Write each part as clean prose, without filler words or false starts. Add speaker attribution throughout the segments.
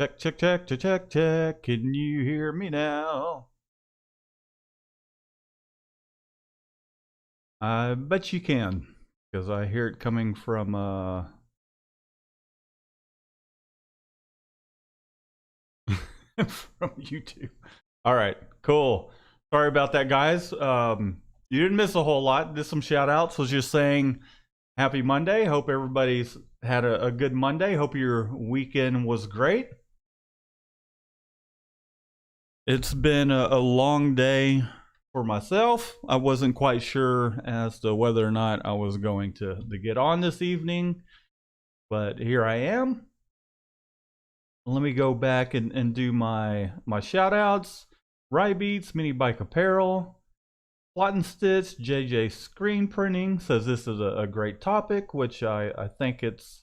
Speaker 1: Check, check, check, check, check, check. Can you hear me now? I bet you can, because I hear it coming from from YouTube. All right, cool. Sorry about that, guys. You didn't miss a whole lot. Did some shout outs. Was just saying happy Monday. Hope everybody's had a good Monday. Hope your weekend was great. It's been a long day for myself. I wasn't quite sure as to whether or not I was going to get on this evening, but here I am. Let me go back and do my shout outs. Rybeats, Mini Bike Apparel, Plot and Stitch, JJ Screen Printing says this is a great topic, which I think it's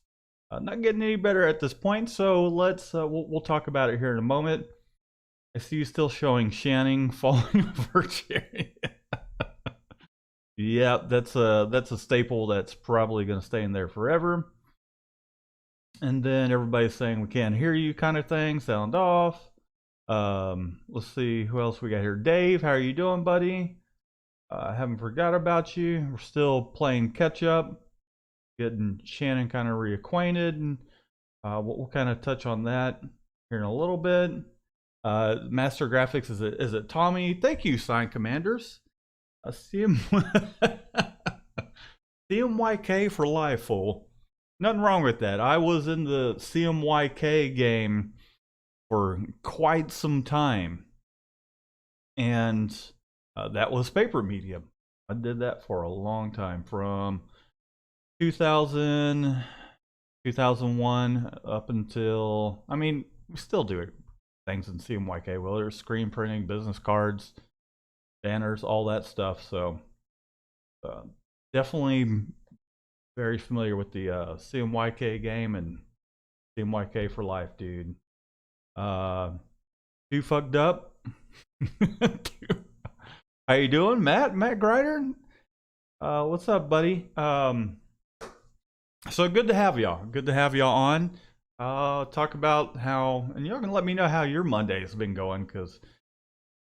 Speaker 1: not getting any better at this point. So let's we'll talk about it here in a moment. I see you still showing Shanning falling over Jerry. Yeah, that's a staple that's probably going to stay in there forever. And then everybody's saying we can't hear you, kind of thing. Sound off. Let's see who else we got here. Dave, how are you doing, buddy? I haven't forgot about you. We're still playing catch up, getting Shannon kind of reacquainted, and we'll kind of touch on that here in a little bit. Master Graphics, is it Tommy? Thank you, Sign Commanders. CMYK for life, fool. Nothing wrong with that. I was in the CMYK game for quite some time, and that was paper medium. I did that for a long time, from 2000, 2001 up until, I mean, we still do it. Things in CMYK. Well, there's screen printing, business cards, banners, all that stuff. So definitely very familiar with the CMYK game and CMYK for life, dude. Too fucked up. How you doing, Matt? Matt Grider? What's up, buddy? So good to have y'all. Good to have y'all on. Talk about how, and y'all can let me know how your Monday has been going, because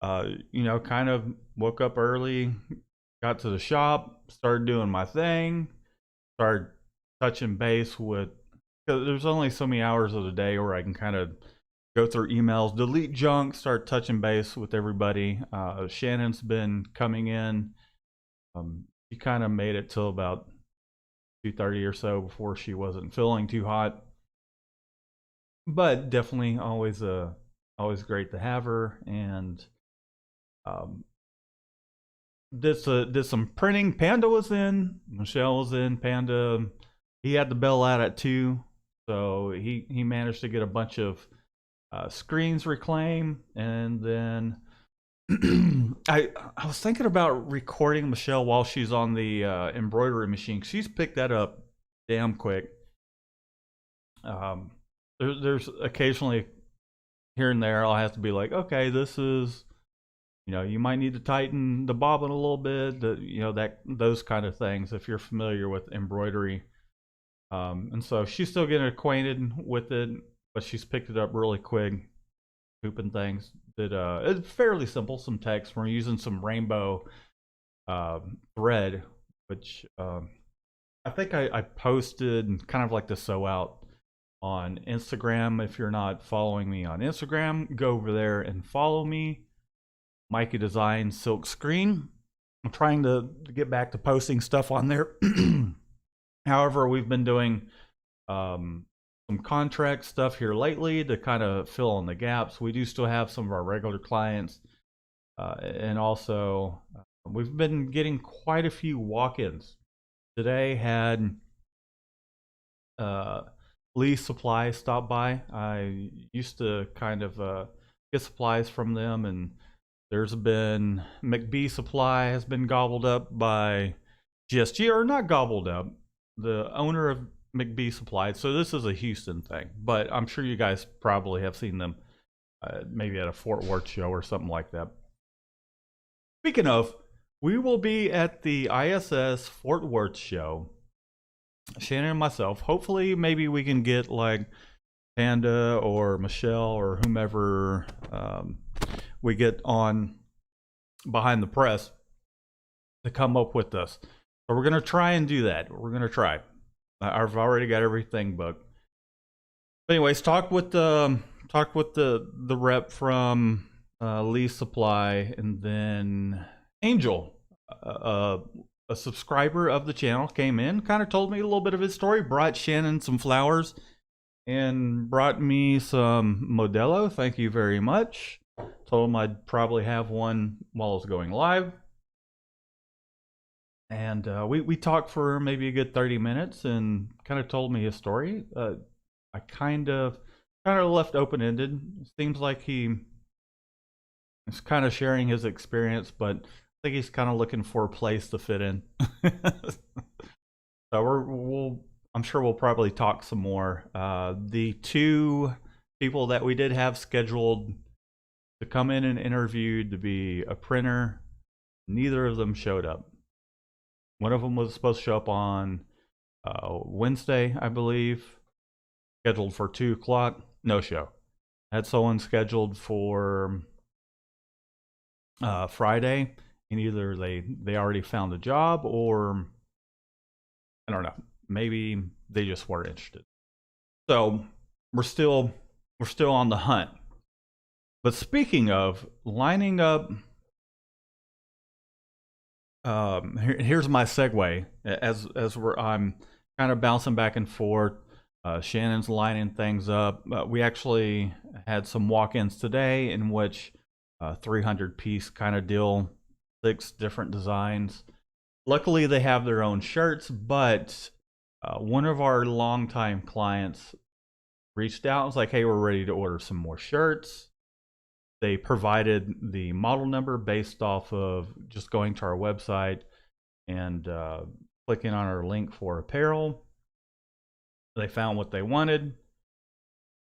Speaker 1: kind of woke up early, got to the shop, started doing my thing, started touching base with, because there's only so many hours of the day where I can kind of go through emails, delete junk, start touching base with everybody. Shannon's been coming in. She kind of made it till about 2:30 or so before she wasn't feeling too hot. But definitely always great to have her. And did some printing. Panda was in, Michelle was in. Panda, he had the bell out at 2, so he managed to get a bunch of screens reclaimed. And then I was thinking about recording Michelle while she's on the embroidery machine. She's picked that up damn quick. There's occasionally here and there I'll have to be like, okay, this is, you might need to tighten the bobbin a little bit, those kind of things, if you're familiar with embroidery. And so she's still getting acquainted with it, but she's picked it up really quick. Hooping things that it's fairly simple. Some text. We're using some rainbow thread, which I think I posted kind of like the sew out on Instagram. If you're not following me on Instagram, go over there and follow me. Mikey Design Silk Screen. I'm trying to get back to posting stuff on there. However, we've been doing some contract stuff here lately to kind of fill in the gaps. We do still have some of our regular clients, and also we've been getting quite a few walk-ins. Today had Lee Supply stop by. I used to kind of get supplies from them, and there's been McBee Supply has been gobbled up by GSG, or not gobbled up. The owner of McBee Supply. So this is a Houston thing, but I'm sure you guys probably have seen them maybe at a Fort Worth show or something like that. Speaking of, we will be at the ISS Fort Worth show, Shannon and myself. Hopefully maybe we can get like Panda or Michelle or whomever we get on behind the press to come up with this. So we're gonna try and do that. We're gonna try. I've already got everything booked. But anyways, talk with the rep from Lee Supply, and then Angel, a subscriber of the channel, came in, kind of told me a little bit of his story, brought Shannon some flowers, and brought me some Modelo. Thank you very much. Told him I'd probably have one while I was going live. And we talked for maybe a good 30 minutes and kind of told me his story. I kind of left open-ended. Seems like he is kind of sharing his experience, but I think he's kind of looking for a place to fit in. So I'm sure we'll probably talk some more. The two people that we did have scheduled to come in and interview to be a printer, neither of them showed up. One of them was supposed to show up on Wednesday, I believe, scheduled for 2 o'clock. No show. Had someone scheduled for Friday, and either they already found a job, or I don't know, maybe they just weren't interested. So we're still on the hunt. But speaking of lining up, here's my segue. As I'm kind of bouncing back and forth. Shannon's lining things up. We actually had some walk-ins today in which 300-piece kind of deal, 6 different designs. Luckily, they have their own shirts, but one of our longtime clients reached out and was like, hey, we're ready to order some more shirts. They provided the model number based off of just going to our website and clicking on our link for apparel. They found what they wanted,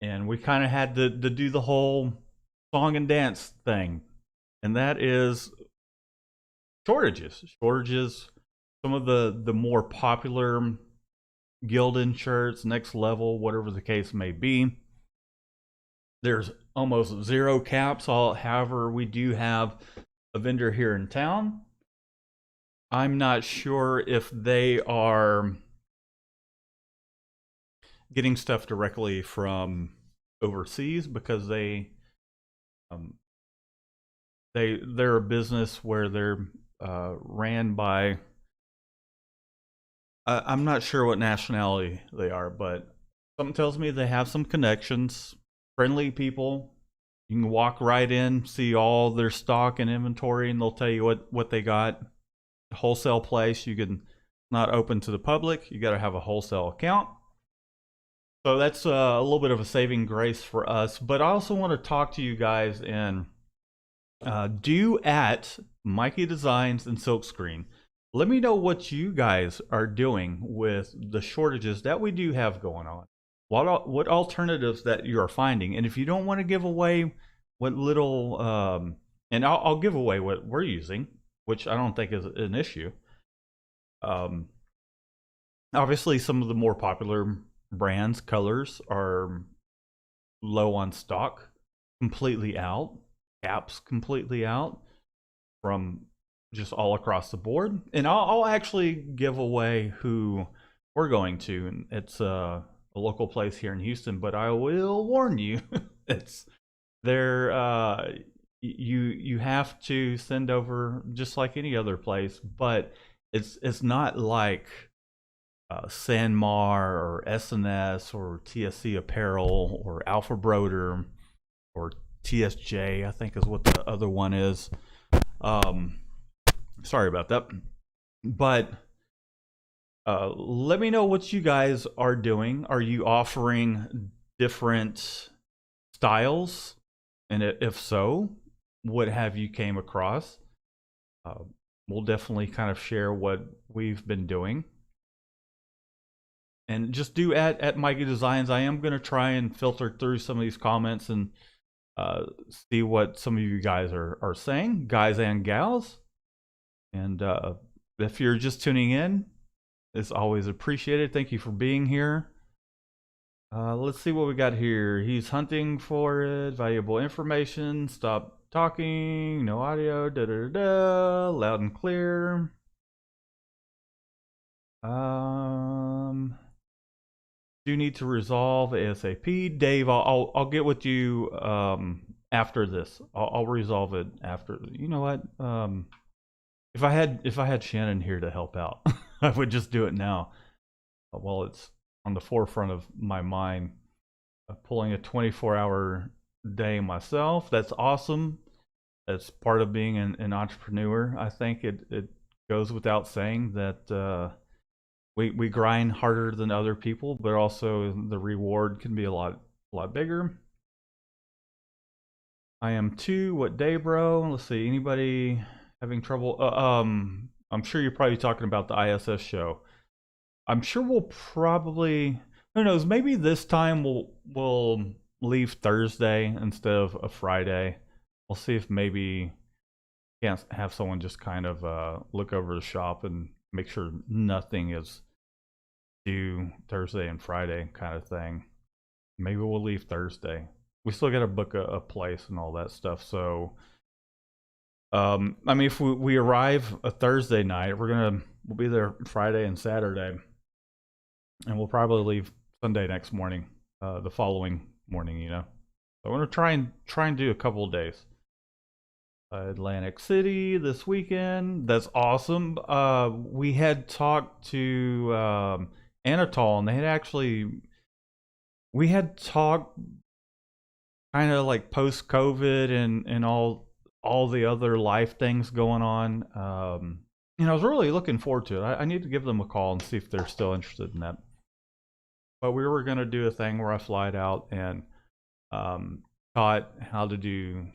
Speaker 1: and we kind of had to do the whole song and dance thing, and that is shortages. Some of the more popular Gildan shirts, Next Level, whatever the case may be. There's almost 0 caps. However, we do have a vendor here in town. I'm not sure if they are getting stuff directly from overseas, because they're a business where they're ran by, I'm not sure what nationality they are, but something tells me they have some connections, friendly people. You can walk right in, see all their stock and inventory, and they'll tell you what they got. A wholesale place, you can not open to the public, you got to have a wholesale account. So that's a little bit of a saving grace for us. But I also want to talk to you guys and do at Mikey Designs and Silkscreen. Let me know what you guys are doing with the shortages that we do have going on. What alternatives that you are finding. And if you don't want to give away what little, and I'll give away what we're using, which I don't think is an issue. Obviously, some of the more popular brands, colors are low on stock, completely out, caps completely out from just all across the board. And I'll actually give away who we're going to, and it's a local place here in Houston, but I will warn you, it's there. You have to send over just like any other place, but it's not like Sanmar or SNS or TSC Apparel or Alpha Broder or TSJ, I think is what the other one is. Sorry about that. But let me know what you guys are doing. Are you offering different styles? And if so, what have you came across? We'll definitely kind of share what we've been doing. And just do at Mikey Designs. I am going to try and filter through some of these comments and see what some of you guys are saying, guys and gals. And if you're just tuning in, it's always appreciated. Thank you for being here. Let's see what we got here. He's hunting for it. Valuable information. Stop talking. No audio. Da da da da. Loud and clear. Do need to resolve ASAP. Dave, I'll get with you after this. I'll resolve it after. You know what? If I had Shannon here to help out, I would just do it now. While it's on the forefront of my mind. Pulling a 24-hour day myself. That's awesome. That's part of being an entrepreneur. I think it goes without saying that we grind harder than other people, but also the reward can be a lot bigger. I am too. What day, bro? Let's see. Anybody having trouble? I'm sure you're probably talking about the ISS show. I'm sure we'll probably, who knows, maybe this time we'll leave Thursday instead of a Friday. We'll see if maybe can't have someone just kind of look over the shop and make sure nothing is due Thursday and Friday kind of thing. Maybe we'll leave Thursday. We still got to book a place and all that stuff. So, I mean, if we arrive a Thursday night, we'll be there Friday and Saturday. And we'll probably leave Sunday next morning, the following morning, you know. So I want to try and do a couple of days. Atlantic City this weekend. That's awesome. We had talked to Anatol, and we had talked kind of like post COVID and all the other life things going on. I was really looking forward to it. I need to give them a call and see if they're still interested in that. But we were going to do a thing where I flied out and taught how to do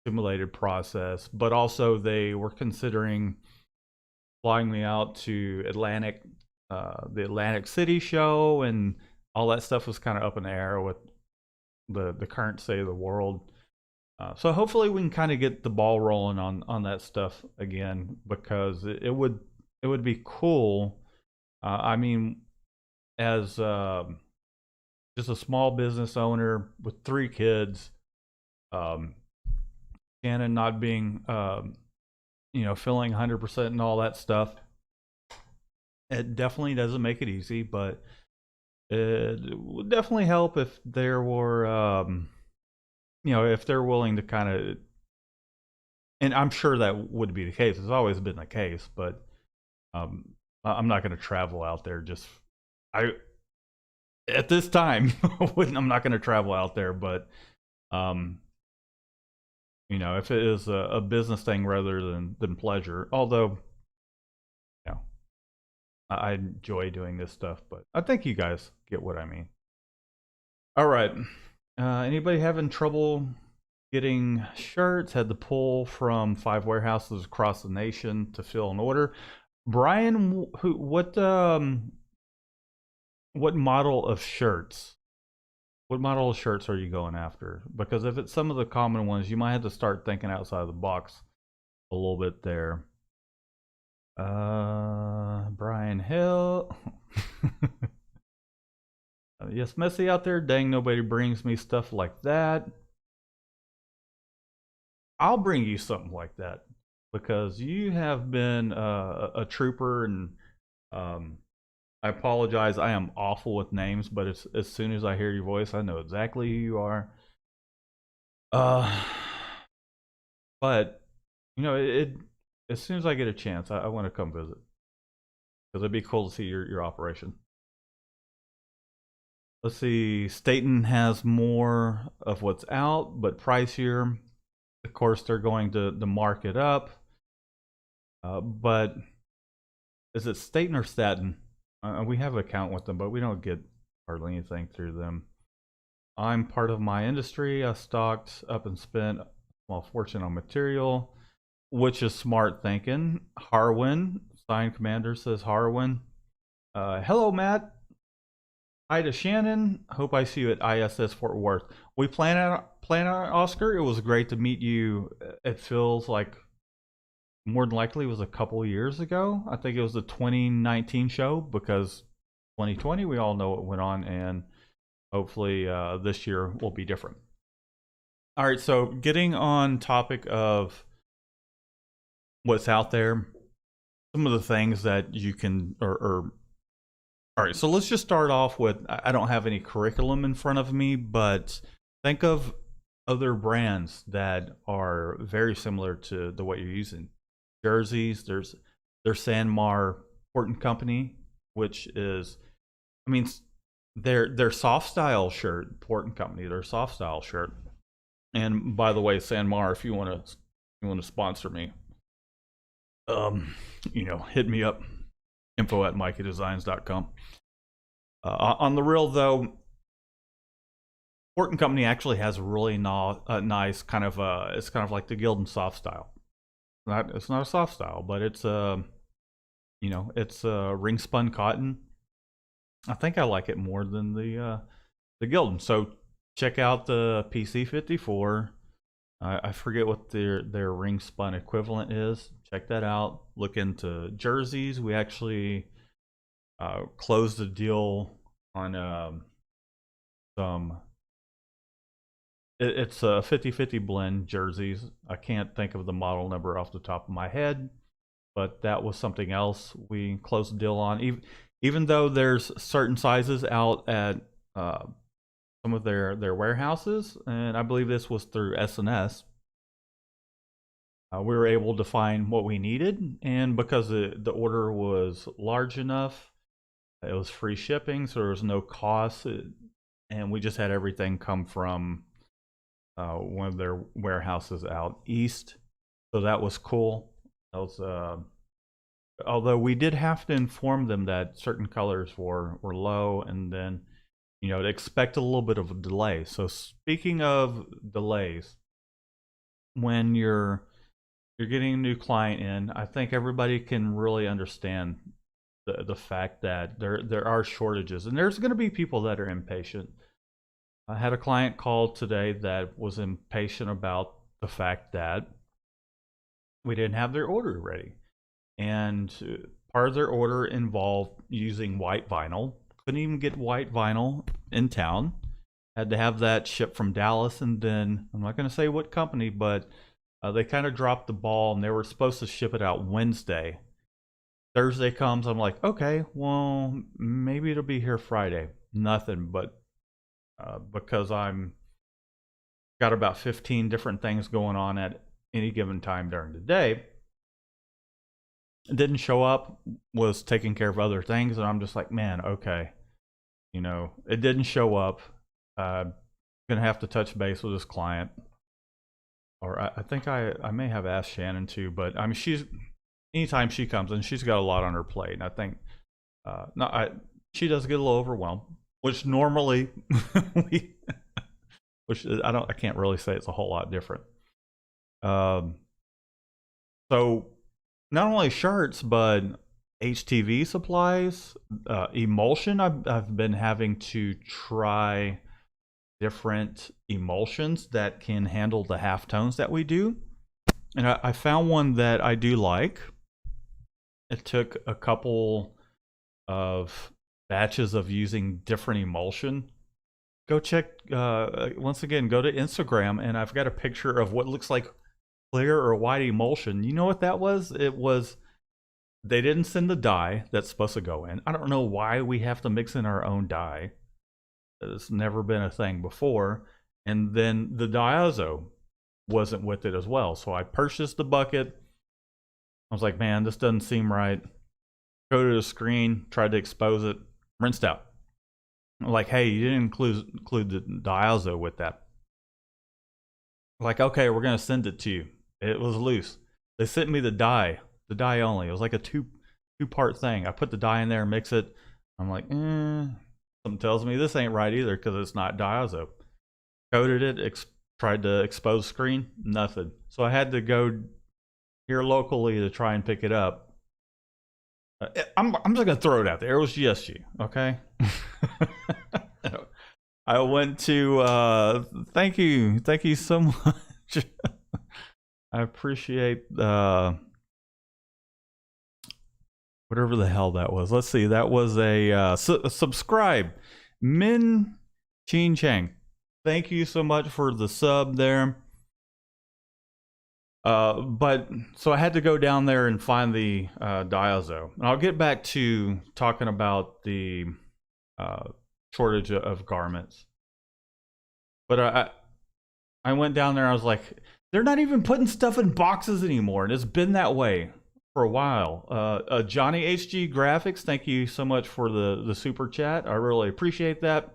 Speaker 1: simulated process, but also they were considering flying me out to the Atlantic City show, and all that stuff was kind of up in the air with the current state of the world. So hopefully we can kind of get the ball rolling on that stuff again, because it would be cool. I mean, as just a small business owner with 3 kids, Shannon not being, feeling 100% and all that stuff, it definitely doesn't make it easy, but it would definitely help if there were, if they're willing to kind of, and I'm sure that would be the case. It's always been the case, but I'm not going to travel out there at this time. I'm not going to travel out there, but if it is a business thing rather than pleasure, although I enjoy doing this stuff, but I think you guys get what I mean. All right. Anybody having trouble getting shirts? Had to pull from 5 warehouses across the nation to fill an order. Brian, what model of shirts? What model of shirts are you going after? Because if it's some of the common ones, you might have to start thinking outside the box a little bit there. Brian Hill. Yes, messy out there. Dang, nobody brings me stuff like that. I'll bring you something like that, because you have been a trooper, and I apologize. I am awful with names, but as soon as I hear your voice, I know exactly who you are. But as soon as I get a chance, I want to come visit, because it'd be cool to see your operation. Let's see. Staten has more of what's out, but pricier. Of course, they're going to mark it up. But is it Staten or Staten? We have an account with them, but we don't get hardly anything through them. I'm part of my industry. I stocked up and spent a small fortune on material, which is smart thinking. Harwin, Sign Commander, says Harwin. Hello, Matt. Hi to Shannon. Hope I see you at ISS Fort Worth. We plan on Oscar. It was great to meet you. It feels like more than likely it was a couple years ago. I think it was the 2019 show, because 2020 we all know what went on, and hopefully this year will be different. All right, so getting on topic of what's out there, some of the things that you can, all right, so let's just start off with, I don't have any curriculum in front of me, but think of other brands that are very similar to what you're using. Jerseys, there's Sanmar Port and Company, which is, I mean, their soft style shirt, Port and Company, their soft style shirt. And by the way, Sanmar, if you want to sponsor me, hit me up, info@mikeydesigns.com. On the real though, Port and Company actually has a really nice kind of it's kind of like the Gildan soft style. It's not a soft style, but it's it's ring spun cotton. I think I like it more than the Gildan. So check out the PC54. I forget what their ring spun equivalent is. Check that out. Look into jerseys. We actually closed a deal on some. It's a 50-50 blend jerseys. I can't think of the model number off the top of my head, but that was something else we closed the deal on. Even though there's certain sizes out at some of their warehouses, and I believe this was through S&S, we were able to find what we needed, and because the order was large enough, it was free shipping, so there was no cost, and we just had everything come from one of their warehouses out east, so that was cool. That was, although we did have to inform them that certain colors were low, and then to expect a little bit of a delay. So speaking of delays, when you're getting a new client in, I think everybody can really understand the fact that there are shortages, and there's going to be people that are impatient. I had a client call today that was impatient about the fact that we didn't have their order ready, and part of their order involved using white vinyl. Couldn't even get white vinyl in town. Had to have that shipped from Dallas, and then I'm not going to say what company, but they kind of dropped the ball, and they were supposed to ship it out Wednesday. Thursday comes, I'm like, okay, well, maybe it'll be here Friday. Nothing, but because I'm got about 15 different things going on at any given time during the day, it didn't show up, was taking care of other things, and I'm just like, man, okay, it didn't show up. Gonna have to touch base with this client, or I think I may have asked Shannon too, but I mean, anytime she comes in, she's got a lot on her plate, and I think she does get a little overwhelmed, which normally I can't really say it's a whole lot different. So not only shirts, but HTV supplies, emulsion. I've been having to try different emulsions that can handle the halftones that we do, and I found one that I do like. It took a couple of batches of using different emulsion. Go check, once again, go to Instagram, and I've got a picture of what looks like clear or white emulsion. You know what that was? It was, they didn't send the dye that's supposed to go in. I don't know why we have to mix in our own dye. It's never been a thing before. And then the diazo wasn't with it as well. So I purchased the bucket. I was like, man, this doesn't seem right. Coated the screen, tried to expose it, rinsed out. I'm like, hey, you didn't include the diazo with that. Like, okay, we're gonna send it to you. It was loose. They sent me the dye only. It was like a two-part thing. I put the dye in there, mix it. I'm like, something tells me this ain't right either because it's not diazo. Coated it, tried to expose screen, nothing. So I had to go here locally to try and pick it up. I'm just gonna throw it out there. It was GSG, okay? I went to thank you so much. I appreciate whatever the hell that was. Let's see, that was a subscribe. Min Ching Chang, thank you so much for the sub there. But so I had to go down there and find the diazo. And I'll get back to talking about the shortage of garments. But I went down there. I was like, they're not even putting stuff in boxes anymore, and it's been that way for a while. Johnny HG Graphics, thank you so much for the super chat. I really appreciate that.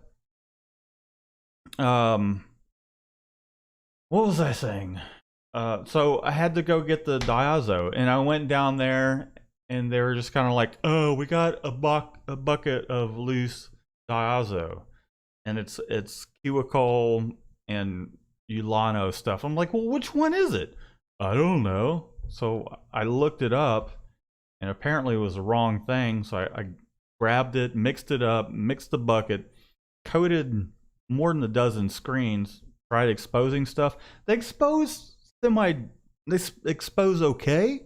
Speaker 1: What was I saying? So I had to go get the diazo, and I went down there, and they were just kind of like, "Oh, we got a bucket of loose diazo, and it's Kiwicol and Ulano stuff." I'm like, "Well, which one is it?" "I don't know." So I looked it up, and apparently it was the wrong thing. So I grabbed it, mixed it up, mixed the bucket, coated more than a dozen screens, tried exposing stuff. They expose okay,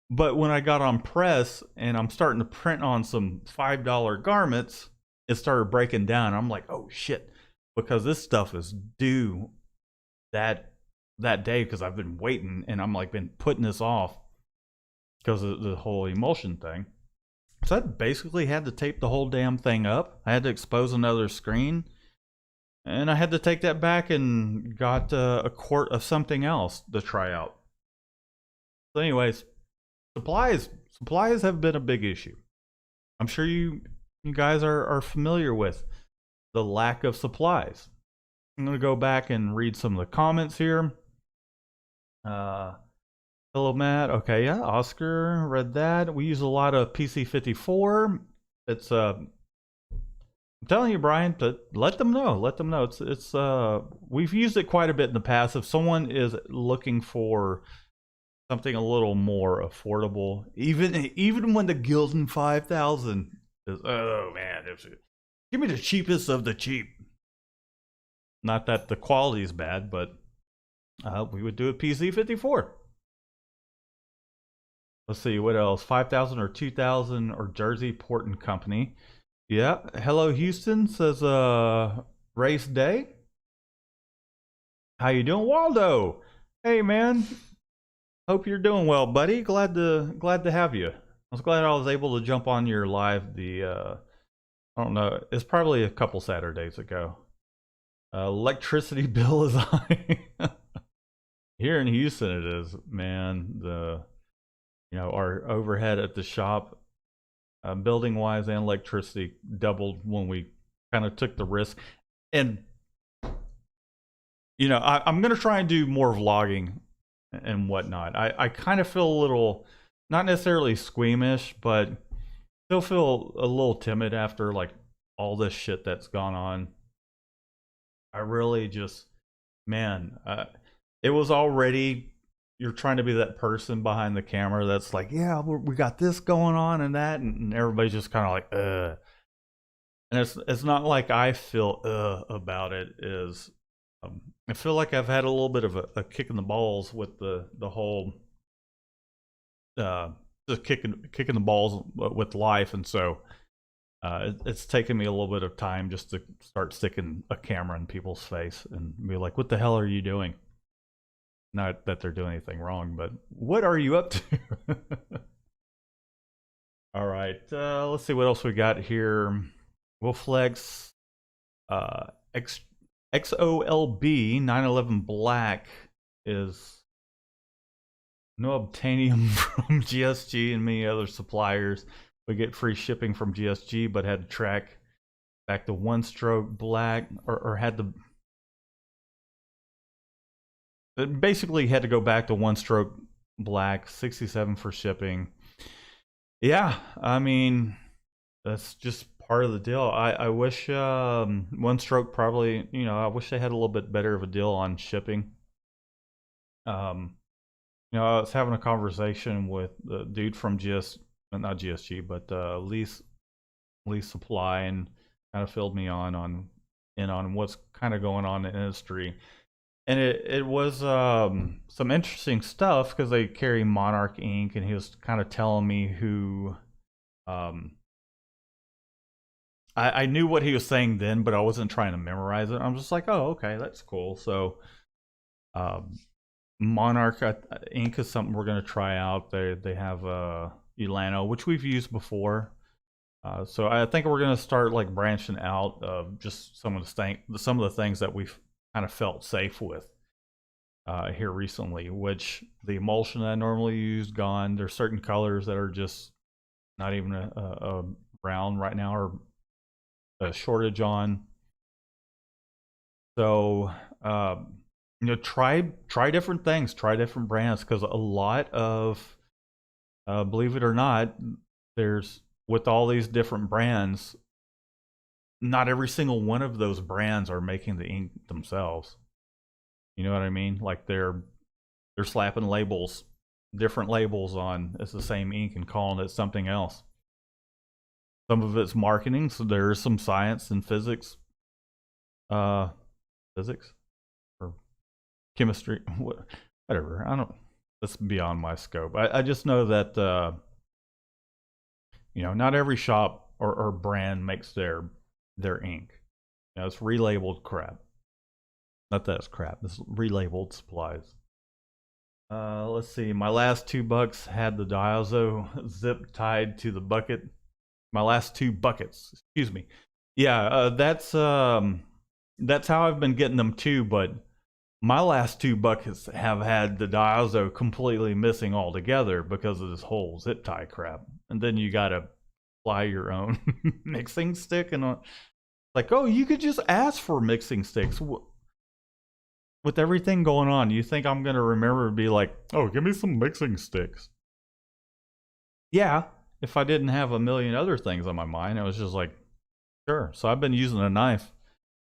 Speaker 1: but when I got on press and I'm starting to print on some $5 garments, it started breaking down. I'm like, oh shit, because this stuff is due that day, because I've been waiting, and I'm like been putting this off because of the whole emulsion thing. So I basically had to tape the whole damn thing up. I had to expose another screen, and I had to take that back and got a quart of something else to try out. So anyways, supplies have been a big issue. I'm sure you guys are familiar with the lack of supplies. I'm going to go back and read some of the comments here. Hello, Matt. Okay, yeah, Oscar, read that. We use a lot of PC54. It's I'm telling you, Brian, to let them know. Let them know. It's we've used it quite a bit in the past. If someone is looking for something a little more affordable, even when the Gildan 5000 is, oh man, give me the cheapest of the cheap. Not that the quality is bad, but we would do a PC54. Let's see, what else? 5000 or 2000 or Jersey Port and Company. Yeah. Hello, Houston, says race day. How you doing, Waldo? Hey, man. Hope you're doing well, buddy. Glad to have you. I was glad I was able to jump on your live. I don't know. It's probably a couple Saturdays ago. Electricity bill is high. Here in Houston, it is, man. Our overhead at the shop, building wise and electricity, doubled when we kind of took the risk. And I'm gonna try and do more vlogging and whatnot. I kind of feel a little, not necessarily squeamish, but still feel a little timid after like all this shit that's gone on. I really just, man, it was already, you're trying to be that person behind the camera that's like, yeah, we got this going on and that, and everybody's just kind of like, and it's not like I feel about it. Is I feel like I've had a little bit of a kick in the balls with the whole just kicking the balls with life, and so it's taken me a little bit of time just to start sticking a camera in people's face and be like, what the hell are you doing? Not that they're doing anything wrong, but what are you up to? All right, let's see what else we got here. Wolflex XOLB 911 Black is no obtainium from GSG and many other suppliers. We get free shipping from GSG, but had to track back to One Stroke Black, or had to basically had to go back to One Stroke Black, 67 for shipping. Yeah, I mean, that's just part of the deal. I wish One Stroke probably, I wish they had a little bit better of a deal on shipping. I was having a conversation with the dude from not GSG, but Lease Supply, and kind of filled me on what's kind of going on in the industry. And it was some interesting stuff because they carry Monarch ink, and he was kind of telling me who I knew what he was saying then, but I wasn't trying to memorize it. I'm just like, oh, okay, that's cool. So, um, Monarch Ink is something we're going to try out. They have Elano, which we've used before. So I think we're going to start like branching out of just some of the things that we've kind of felt safe with here recently. Which the emulsion that I normally use gone. There's certain colors that are just not even a brown right now, or a shortage on. So try different things, try different brands, because a lot of believe it or not, there's with all these different brands, not every single one of those brands are making the ink themselves. You know what I mean? Like they're slapping different labels on it's the same ink and calling it something else. Some of it's marketing, so there is some science and physics, physics or chemistry, whatever. I don't. That's beyond my scope. I just know that not every shop or brand makes their ink. It's relabeled crap. Not that it's crap. It's relabeled supplies. Let's see. My last $2 had the Diazo zip tied to the bucket. My last 2 buckets. Excuse me. Yeah, that's how I've been getting them too. But my last 2 buckets have had the Diazo completely missing altogether because of this whole zip tie crap. And then you gotta apply your own mixing stick, and like, oh, you could just ask for mixing sticks. With everything going on, you think I'm gonna remember to be like, oh, give me some mixing sticks? Yeah, if I didn't have a million other things on my mind, I was just like, sure. So I've been using a knife.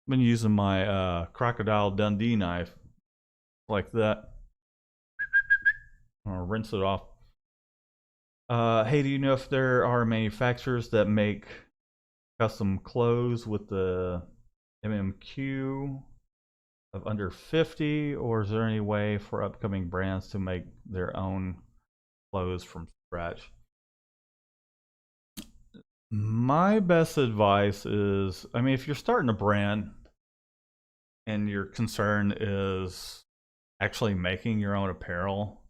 Speaker 1: I've been using my Crocodile Dundee knife like that. I'll rinse it off. Hey, do you know if there are manufacturers that make custom clothes with the MMQ of under 50, or is there any way for upcoming brands to make their own clothes from scratch? My best advice is, I mean, if you're starting a brand and your concern is actually making your own apparel,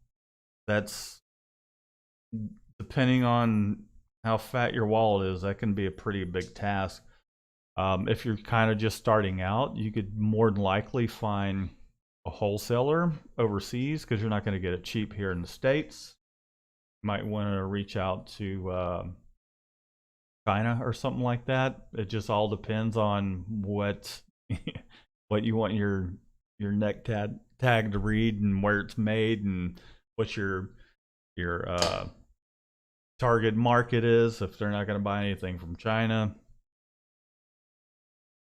Speaker 1: that's, depending on how fat your wallet is, that can be a pretty big task. If you're kind of just starting out, you could more than likely find a wholesaler overseas, because you're not going to get it cheap here in the States. You might want to reach out to China or something like that. It just all depends on what what you want your neck tag to read, and where it's made, and what your target market is, if they're not going to buy anything from China.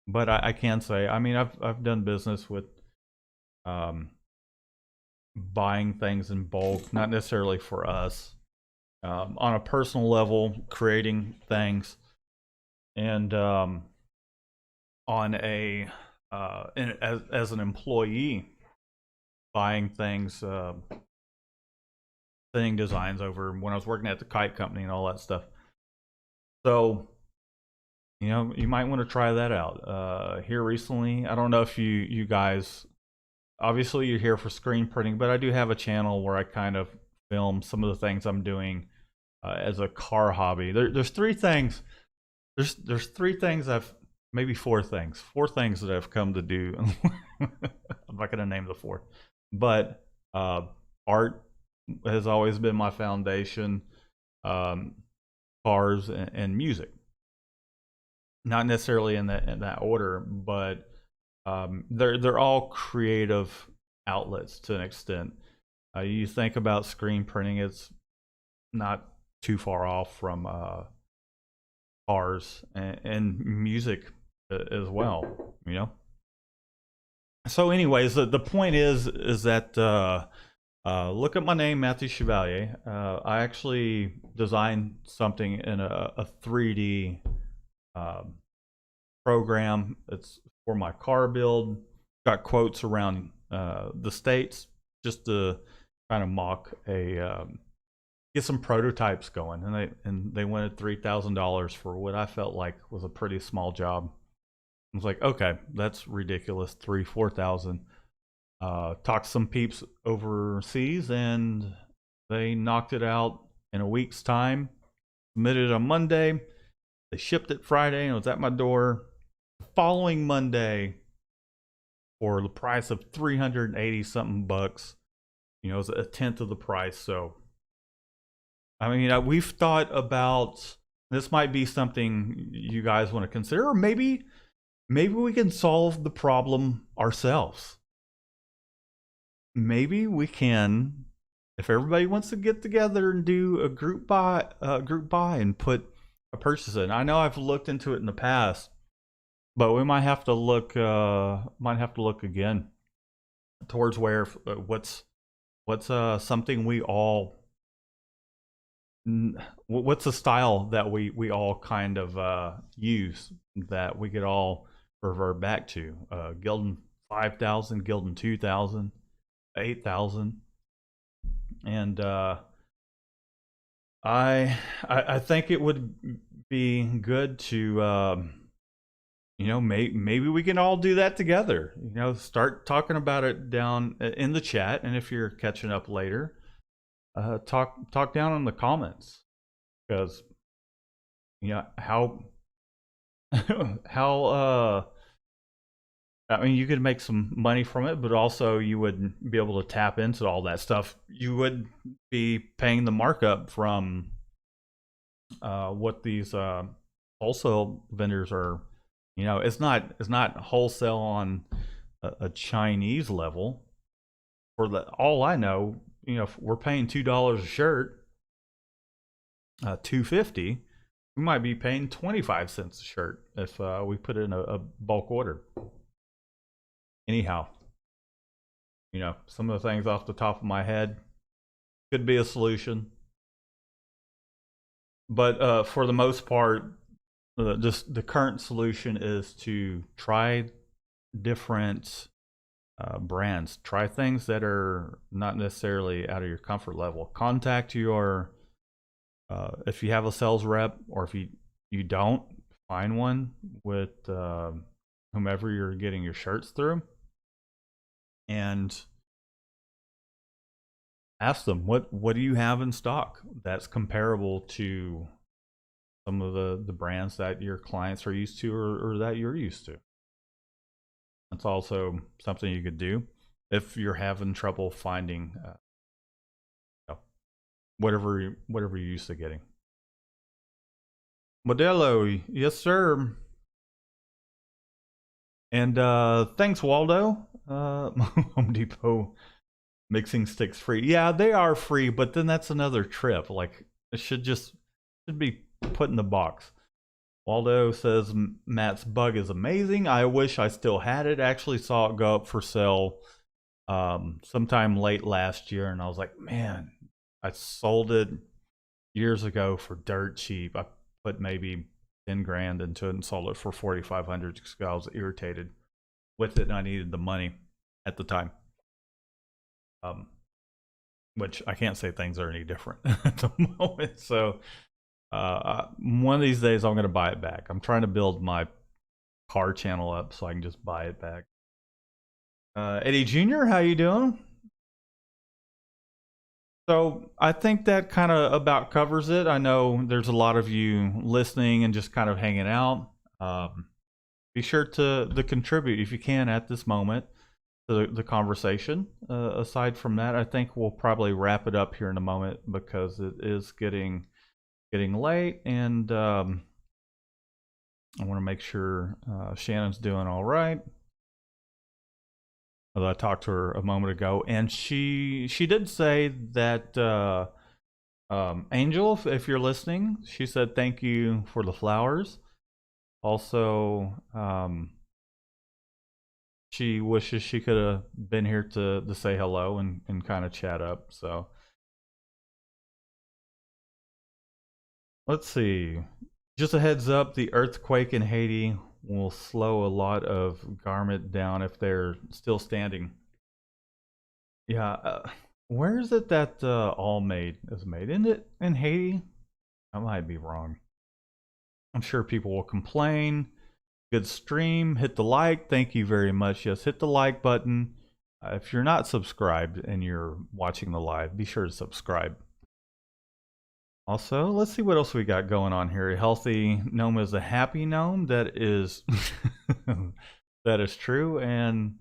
Speaker 1: But I can say, I mean, I've done business with buying things in bulk, not necessarily for us, on a personal level, creating things, and on a as an employee, buying things, thing designs over when I was working at the kite company and all that stuff. So, you might want to try that out. Here recently, I don't know if you guys, obviously you're here for screen printing, but I do have a channel where I kind of film some of the things I'm doing as a car hobby. There's 3 things. There's 3 things maybe 4 things that I've come to do. I'm not gonna name the 4th, but art has always been my foundation. Cars and music, not necessarily in that order, but they're all creative outlets to an extent. You think about screen printing, it's not too far off from cars and music as well, So anyways, the point is that look at my name, Matthew Chevalier. I actually designed something in a 3D program. It's for my car build. Got quotes around the states, just to kind of mock a get some prototypes going, and they wanted $3,000 for what I felt like was a pretty small job. I was like, okay, that's ridiculous. 4,000. Talked to some peeps overseas, and they knocked it out in a week's time. Submitted it on Monday. They shipped it Friday, and it was at my door the following Monday for the price of 380 something bucks. You know, it was a tenth of the price. So, I mean, we've thought about this. Might be something you guys want to consider, or maybe we can solve the problem ourselves. Maybe we can, if everybody wants to get together and do a group buy and put a purchase in. I know I've looked into it in the past, but we might have to look again towards where what's something we all, what's a style that we all kind of use that we could all revert back to. Gildan 5,000, Gildan 2,000, 8,000, and I think it would be good to you know, maybe we can all do that together. You know, start talking about it down in the chat, and if you're catching up later, talk down in the comments, because you know how I mean, you could make some money from it, but also you would be able to tap into all that stuff. You would be paying the markup from what these wholesale vendors are. You know, it's not wholesale on a Chinese level. For all I know, you know, if we're paying $2 a shirt, $2.50. We might be paying 25 cents a shirt if we put it in a bulk order. Anyhow, you know, some of the things off the top of my head could be a solution, but for the most part, just the current solution is to try different brands. Try things that are not necessarily out of your comfort level. Contact your if you have a sales rep, or if you don't, find one with whomever you're getting your shirts through, and ask them what do you have in stock that's comparable to some of the brands that your clients are used to, or that you're used to. That's also something you could do if you're having trouble finding whatever you're used to getting. Modelo, yes sir. And thanks, Waldo. Home Depot mixing sticks free. Yeah, they are free, but then that's another trip. Like, it should be put in the box. Waldo says Matt's bug is amazing. I wish I still had it. Actually saw it go up for sale sometime late last year, and I was like, man, I sold it years ago for dirt cheap. I put maybe 10 grand into it and sold it for 4,500 because I was irritated with it and I needed the money at the time. Which I can't say things are any different at the moment. So one of these days I'm going to buy it back. I'm trying to build my car channel up so I can just buy it back. Eddie Jr., how you doing? So I think that kind of about covers it. I know there's a lot of you listening and just kind of hanging out. Be sure to contribute if you can at this moment to the conversation. Aside from that, I think we'll probably wrap it up here in a moment because it is getting late, and I want to make sure Shannon's doing all right. I talked to her a moment ago, and she did say that Angel, if you're listening, she said thank you for the flowers. Also, she wishes she could have been here to say hello and kind of chat up. So let's see. Just a heads up, the earthquake in Haiti will slow a lot of garment down if they're still standing. Yeah, Where is it that All Made is made? Isn't it in Haiti? I might be wrong. I'm sure people will complain. Good stream. Hit the like. Thank you very much. Yes, hit the like button. If you're not subscribed and you're watching the live, be sure to subscribe. Also, let's see what else we got going on here. A healthy gnome is a happy gnome. That is that is true. And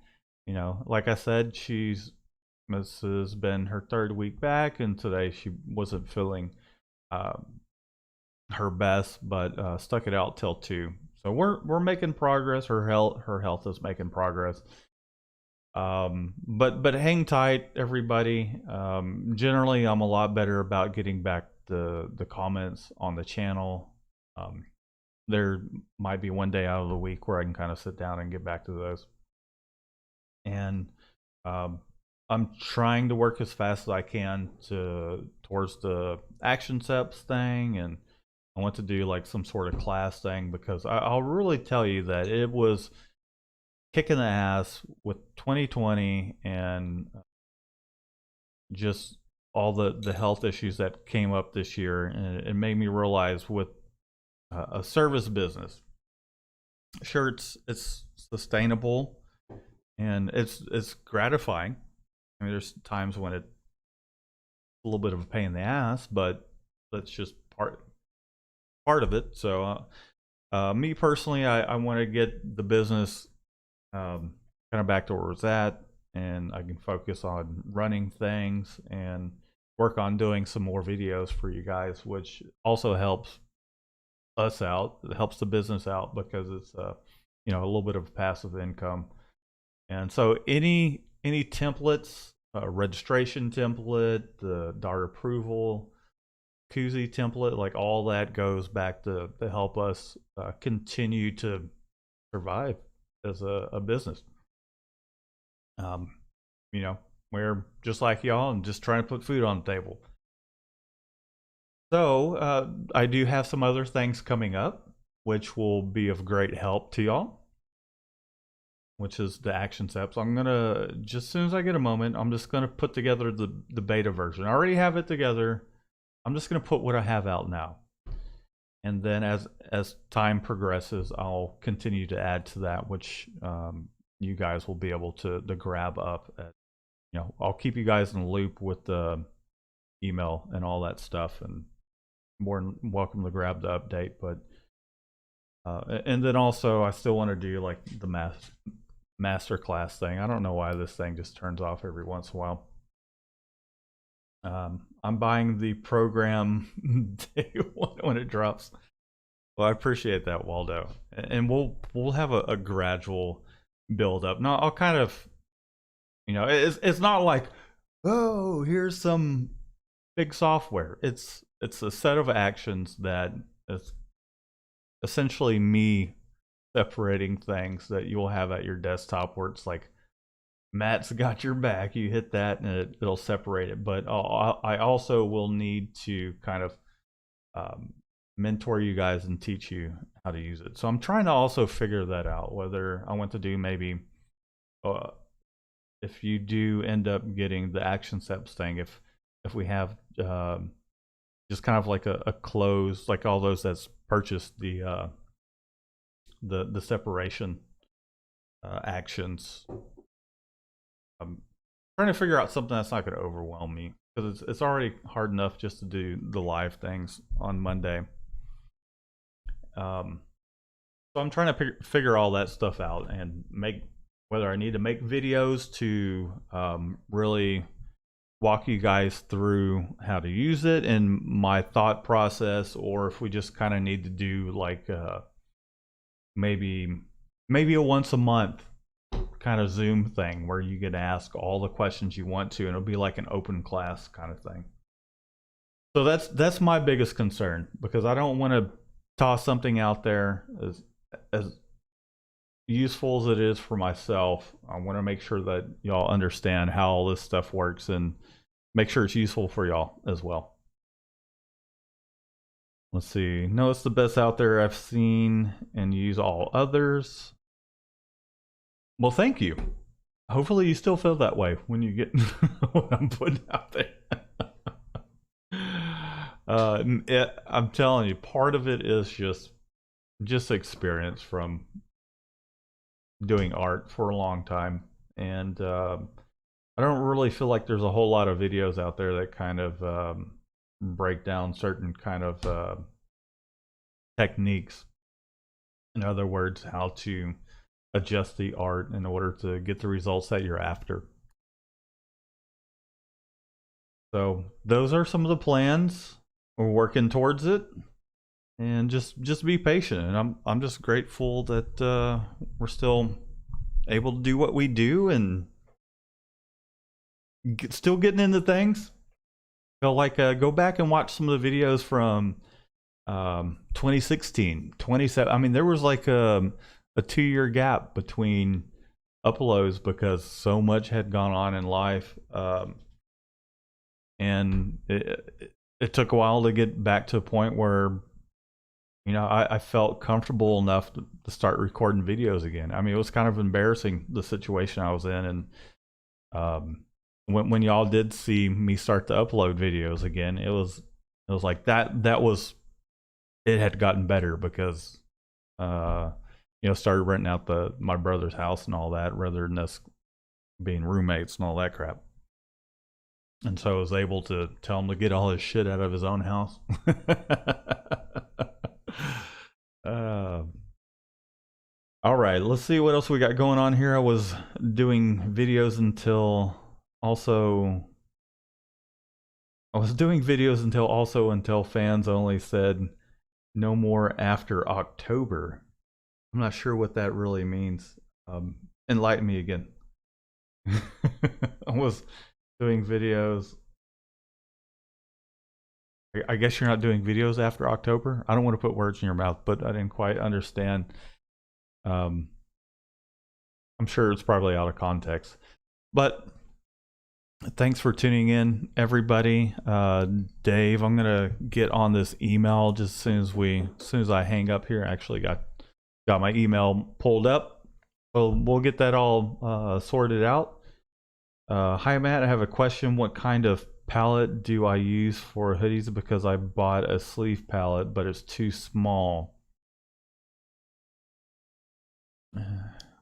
Speaker 1: like I said, this has been her third week back, and today she wasn't feeling uh, her best, but stuck it out till 2. So we're making progress. Her health is making progress. But hang tight, everybody. Generally, I'm a lot better about getting back the comments on the channel. There might be one day out of the week where I can kind of sit down and get back to those. And I'm trying to work as fast as I can towards the action steps thing, and I want to do like some sort of class thing, because I'll really tell you that it was kicking the ass with 2020 and just all the health issues that came up this year, and it made me realize with a service business, sure, it's sustainable and it's gratifying. I mean, there's times when it's a little bit of a pain in the ass, but that's just part of it. So me personally, I want to get the business kind of back to where it's at, and I can focus on running things and work on doing some more videos for you guys, which also helps us out. It helps the business out because it's a little bit of passive income. And so any templates, registration template, the DART approval, Koozie template, like all that goes back to help us continue to survive as a business. We're just like y'all and just trying to put food on the table. So I do have some other things coming up, which will be of great help to y'all, which is the action steps. I'm gonna, just as soon as I get a moment, I'm just gonna put together the beta version. I already have it together. I'm just gonna put what I have out now, and then as time progresses, I'll continue to add to that, which you guys will be able to grab up. I'll keep you guys in the loop with the email and all that stuff, and more than welcome to grab the update. But and then also, I still want to do like the master class thing. I don't know why this thing just turns off every once in a while. I'm buying the program day one when it drops. Well, I appreciate that, Waldo, and we'll have a gradual build up. Now I'll kind of, it's not like, oh, here's some big software. It's a set of actions that is essentially me separating things that you'll have at your desktop, where it's like, Matt's got your back. You hit that and it'll separate it. But I also will need to kind of mentor you guys and teach you how to use it. So I'm trying to also figure that out, whether I want to do maybe if you do end up getting the action steps thing, if we have just kind of like a close, like all those that's purchased the separation actions. I'm trying to figure out something that's not going to overwhelm me, because it's already hard enough just to do the live things on Monday. So I'm trying to figure all that stuff out and make whether I need to make videos to really walk you guys through how to use it and my thought process, or if we just kind of need to do like maybe a once a month kind of Zoom thing where you can ask all the questions you want to, and it'll be like an open class kind of thing. So that's my biggest concern, because I don't want to toss something out there as useful as it is for myself. I want to make sure that y'all understand how all this stuff works and make sure it's useful for y'all as well. Let's see. No, it's the best out there I've seen, and use all others. Well, thank you. hopefully you still feel that way when you get what I'm putting out there. I'm telling you, part of it is just experience from doing art for a long time, and I don't really feel like there's a whole lot of videos out there that kind of break down certain kind of techniques. In other words, how to adjust the art in order to get the results that you're after. So those are some of the plans. We're working towards it, and just be patient. And I'm just grateful that we're still able to do what we do and still getting into things. Feel like go back and watch some of the videos from 2016, 27. I mean, there was like a 2-year gap between uploads because so much had gone on in life, and it took a while to get back to a point where, you know, I felt comfortable enough to start recording videos again. I mean, it was kind of embarrassing, the situation I was in, and when y'all did see me start to upload videos again, it was like that was, it had gotten better because you know, started renting out my brother's house and all that rather than us being roommates and all that crap. And so I was able to tell him to get all his shit out of his own house. All right, let's see what else we got going on here. I was doing videos until fans only said no more after October. I'm not sure what that really means. Enlighten me again. I was doing videos. I guess you're not doing videos after October. I don't want to put words in your mouth, but I didn't quite understand. I'm sure it's probably out of context. But thanks for tuning in, everybody. Dave, I'm gonna get on this email just as soon as I hang up here. I actually got my email pulled up. We'll get that all sorted out. Hi Matt, I have a question. What kind of palette do I use for hoodies? Because I bought a sleeve palette, but it's too small.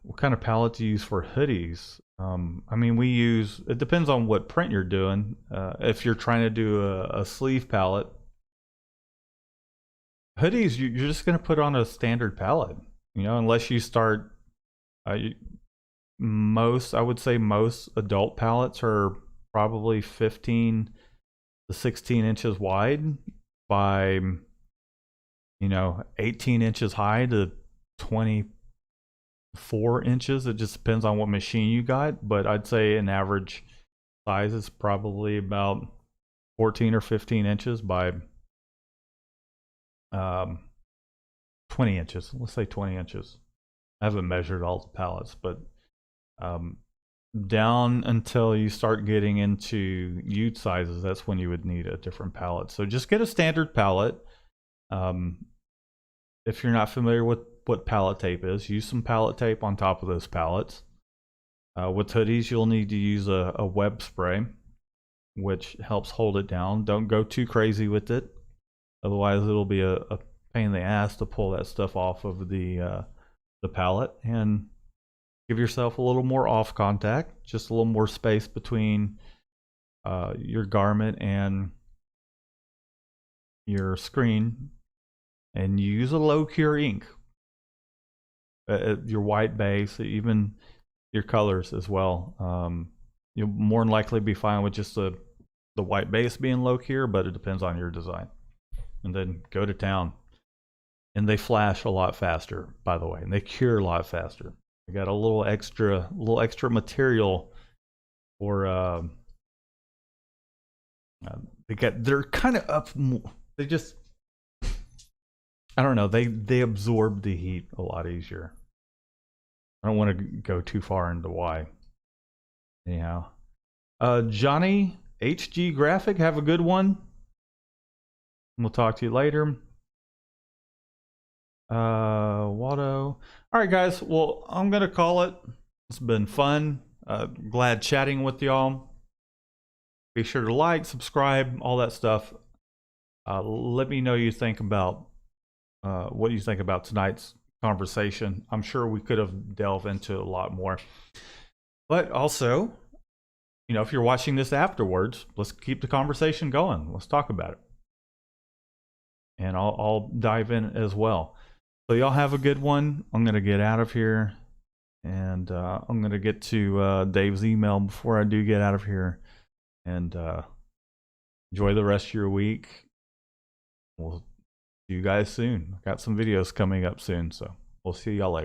Speaker 1: What kind of palette do you use for hoodies? I mean, it depends on what print you're doing. If you're trying to do a sleeve palette, hoodies, you're just going to put on a standard palette, you know, unless you start, I would say most adult palettes are probably 15 to 16 inches wide by, you know, 18 inches high to 24 inches. It just depends on what machine you got, but I'd say an average size is probably about 14 or 15 inches by 20 inches. Let's say 20 inches. I haven't measured all the palettes, but down until you start getting into ute sizes, that's when you would need a different palette. So just get a standard palette. If you're not familiar with what palette tape is, use some palette tape on top of those palettes. With hoodies, you'll need to use a web spray, which helps hold it down. Don't go too crazy with it, otherwise it'll be a pain in the ass to pull that stuff off of the palette. And give yourself a little more off contact, just a little more space between your garment and your screen, and use a low cure ink. Your white base, even your colors as well. You'll more than likely be fine with just the white base being low cure, but it depends on your design. And then go to town. And they flash a lot faster, by the way, and they cure a lot faster. They got a little extra material for they're kind of up. They just, I don't know. They absorb the heat a lot easier. I don't want to go too far into why. Anyhow, Johnny HG Graphic, have a good one. We'll talk to you later. Waldo. All right, guys. Well, I'm gonna call it. It's been fun. Glad chatting with y'all. Be sure to like, subscribe, all that stuff. Let me know you think about what you think about tonight's conversation. I'm sure we could have delved into a lot more. But also, you know, if you're watching this afterwards, let's keep the conversation going. Let's talk about it. And I'll dive in as well. So y'all have a good one. I'm going to get out of here. And I'm going to get to Dave's email before I do get out of here. And enjoy the rest of your week. We'll see you guys soon. Got some videos coming up soon, so we'll see y'all later.